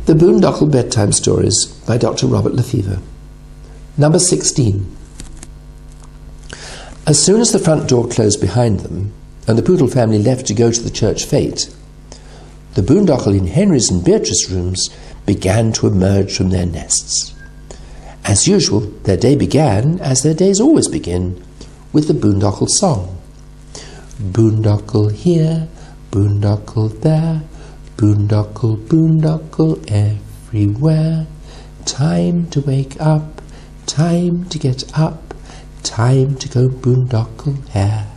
The Boondokl Bedtime Stories by Dr. Robert Lefevre. Number 16. As soon as the front door closed behind them, and the Poodle family left to go to the church fete, the Boondokl in Henry's and Beatrice's rooms began to emerge from their nests. As usual, their day began, as their days always begin, with the Boondokl song. Boondokl here, Boondokl there, Boondokl, Boondokl everywhere. Time to wake up, time to get up, time to go Boondokl hare.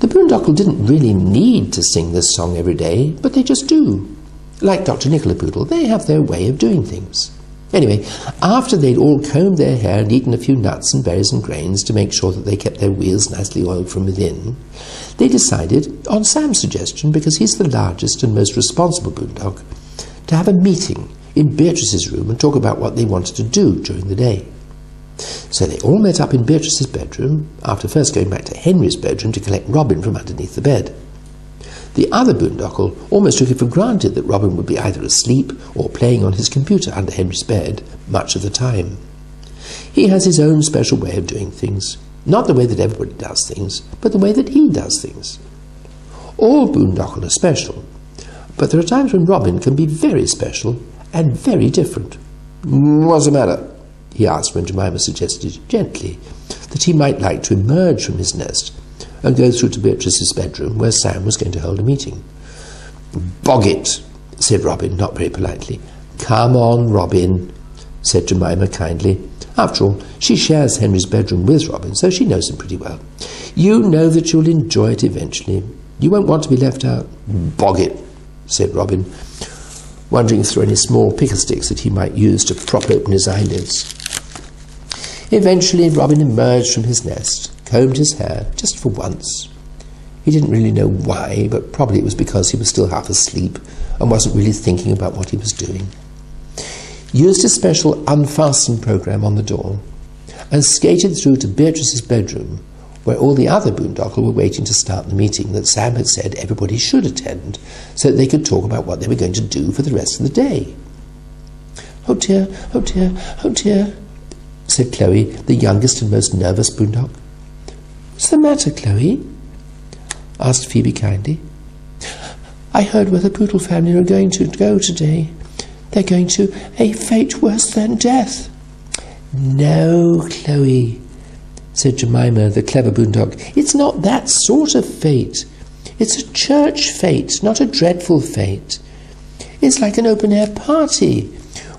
The Boondokl didn't really need to sing this song every day, but they just do. Like Dr. Nicola Poodle, they have their way of doing things. Anyway, after they'd all combed their hair and eaten a few nuts and berries and grains to make sure that they kept their wheels nicely oiled from within, they decided, on Sam's suggestion, because he's the largest and most responsible Boondokl, to have a meeting in Beatrice's room and talk about what they wanted to do during the day. So they all met up in Beatrice's bedroom, after first going back to Henry's bedroom to collect Robin from underneath the bed. The other Boondokl almost took it for granted that Robin would be either asleep or playing on his computer under Henry's bed much of the time. He has his own special way of doing things, not the way that everybody does things, but the way that he does things. All Boondokl are special, but there are times when Robin can be very special and very different. "What's the matter?" he asked when Jemima suggested gently that he might like to emerge from his nest and go through to Beatrice's bedroom where Sam was going to hold a meeting. "Bog it," said Robin, not very politely. "Come on, Robin," said Jemima kindly. After all, she shares Henry's bedroom with Robin, so she knows him pretty well. "You know that you'll enjoy it eventually. You won't want to be left out." "Bog it," said Robin, wondering through any small picker sticks that he might use to prop open his eyelids. Eventually, Robin emerged from his nest, combed his hair, just for once. He didn't really know why, but probably it was because he was still half asleep and wasn't really thinking about what he was doing. Used his special unfasten program on the door, and skated through to Beatrice's bedroom, where all the other Boondokl were waiting to start the meeting that Sam had said everybody should attend, so that they could talk about what they were going to do for the rest of the day. "Oh dear, oh dear, oh dear," said Chloe, the youngest and most nervous Boondokl. "What's the matter, Chloe?" asked Phoebe kindly. "I heard where the Poodle family are going to go today. They're going to a fate worse than death." "No, Chloe," said Jemima, the clever Boondokl. "It's not that sort of fate. It's a church fate, not a dreadful fate. It's like an open-air party,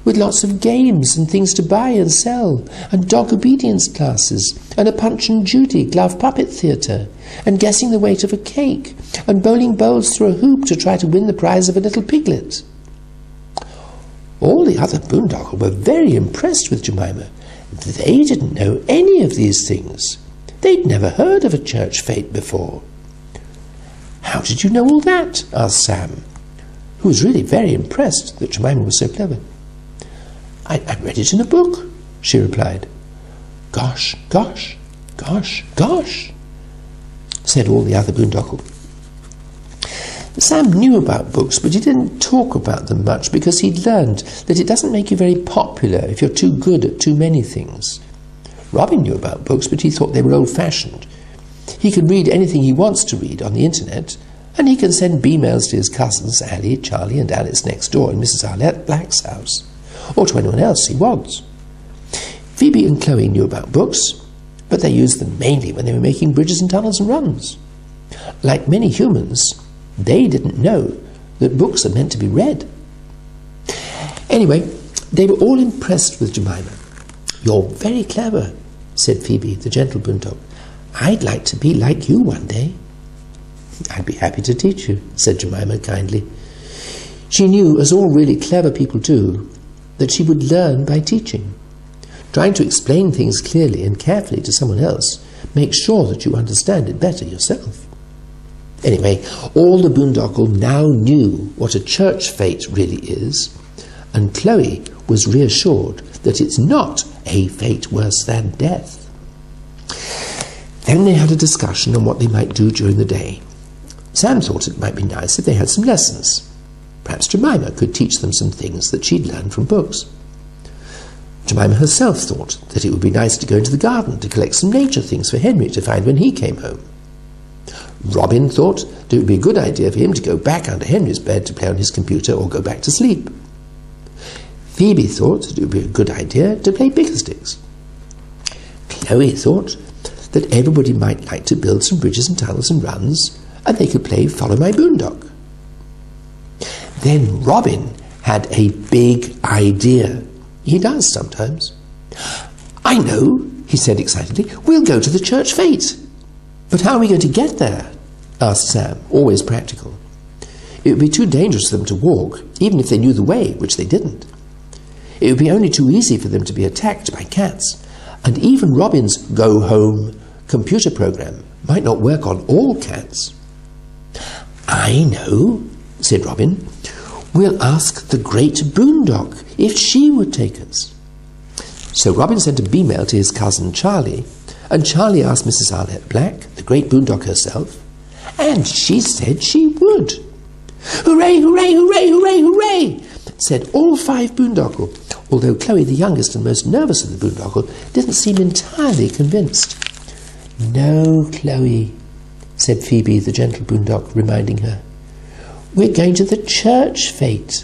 with lots of games and things to buy and sell, and dog obedience classes, and a Punch and Judy glove puppet theatre, and guessing the weight of a cake, and bowling bowls through a hoop to try to win the prize of a little piglet." All the other Boondokl were very impressed with Jemima. They didn't know any of these things. They'd never heard of a church fete before. "How did you know all that?" asked Sam, who was really very impressed that Jemima was so clever. I read it in a book," she replied. "Gosh, gosh, gosh, gosh," said all the other Boondokl. Sam knew about books, but he didn't talk about them much because he'd learned that it doesn't make you very popular if you're too good at too many things. Robin knew about books, but he thought they were old-fashioned. He can read anything he wants to read on the internet, and he can send B-mails to his cousins, Allie, Charlie, and Alice next door in Mrs. Arlette Black's house, or to anyone else he wants. Phoebe and Chloe knew about books, but they used them mainly when they were making bridges and tunnels and runs. Like many humans, they didn't know that books are meant to be read. Anyway, they were all impressed with Jemima. "You're very clever," said Phoebe, the gentle Boondokl. "I'd like to be like you one day." "I'd be happy to teach you," said Jemima kindly. She knew, as all really clever people do, that she would learn by teaching. Trying to explain things clearly and carefully to someone else makes sure that you understand it better yourself. Anyway, all the Boondokl now knew what a church fete really is, and Chloe was reassured that it's not a fate worse than death. Then they had a discussion on what they might do during the day. Sam thought it might be nice if they had some lessons. Perhaps Jemima could teach them some things that she'd learned from books. Jemima herself thought that it would be nice to go into the garden to collect some nature things for Henry to find when he came home. Robin thought that it would be a good idea for him to go back under Henry's bed to play on his computer or go back to sleep. Phoebe thought that it would be a good idea to play bickersticks. Chloe thought that everybody might like to build some bridges and tunnels and runs, and they could play Follow My Boondock. Then Robin had a big idea. He does sometimes. "I know," he said excitedly. "We'll go to the church fete." "But how are we going to get there?" asked Sam, always practical. It would be too dangerous for them to walk, even if they knew the way, which they didn't. It would be only too easy for them to be attacked by cats, and even Robin's go-home computer program might not work on all cats. "I know," said Robin. "We'll ask the great Boondock if she would take us." So Robin sent a bee-mail to his cousin Charlie, and Charlie asked Mrs. Arlett Black, the great Boondock herself, and she said she would. "Hooray, hooray, hooray, hooray, hooray!" said all 5 Boondokl, although Chloe, the youngest and most nervous of the Boondokl, didn't seem entirely convinced. "No, Chloe," said Phoebe, the gentle Boondock, reminding her. "We're going to the church fete,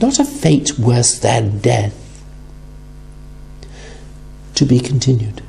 not a fate worse than death." To be continued.